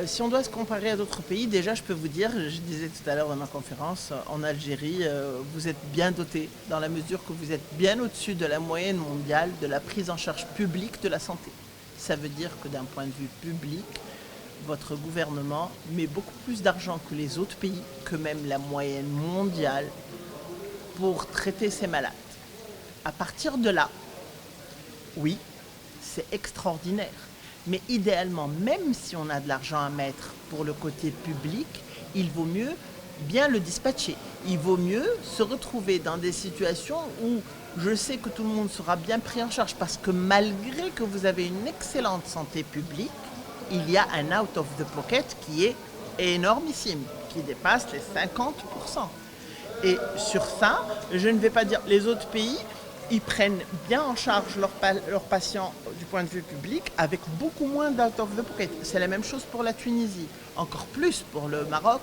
Si on doit se comparer à d'autres pays, déjà je peux vous dire, je disais tout à l'heure dans ma conférence, en Algérie, vous êtes bien doté dans la mesure que vous êtes bien au-dessus de la moyenne mondiale de la prise en charge publique de la santé. Ça veut dire que d'un point de vue public, votre gouvernement met beaucoup plus d'argent que les autres pays, que même la moyenne mondiale, pour traiter ces malades. À partir de là, oui, c'est extraordinaire. Mais idéalement, même si on a de l'argent à mettre pour le côté public, il vaut mieux bien le dispatcher. Il vaut mieux se retrouver dans des situations où je sais que tout le monde sera bien pris en charge parce que malgré que vous avez une excellente santé publique, il y a un out of the pocket qui est énormissime, qui dépasse les 50%. Et sur ça, je ne vais pas dire les autres pays, ils prennent bien en charge leurs patients du point de vue public avec beaucoup moins d'out of the pocket. C'est la même chose pour la Tunisie, encore plus pour le Maroc.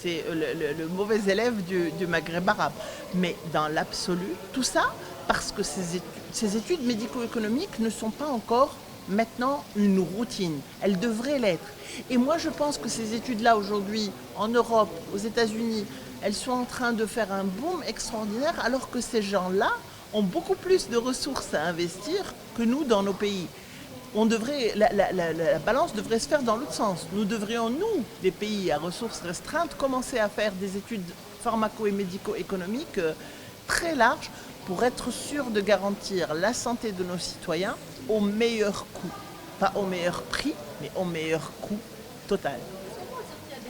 C'est le mauvais élève du Maghreb arabe. Mais dans l'absolu, tout ça parce que ces études médico-économiques ne sont pas encore maintenant une routine. Elles devraient l'être. Et moi, je pense que ces études-là, aujourd'hui, en Europe, aux États-Unis, elles sont en train de faire un boom extraordinaire, alors que ces gens-là ont beaucoup plus de ressources à investir que nous dans nos pays. La balance devrait se faire dans l'autre sens. Nous devrions, nous, les pays à ressources restreintes, commencer à faire des études pharmaco- et médico-économiques très larges pour être sûr de garantir la santé de nos citoyens au meilleur coût. Pas au meilleur prix, mais au meilleur coût total.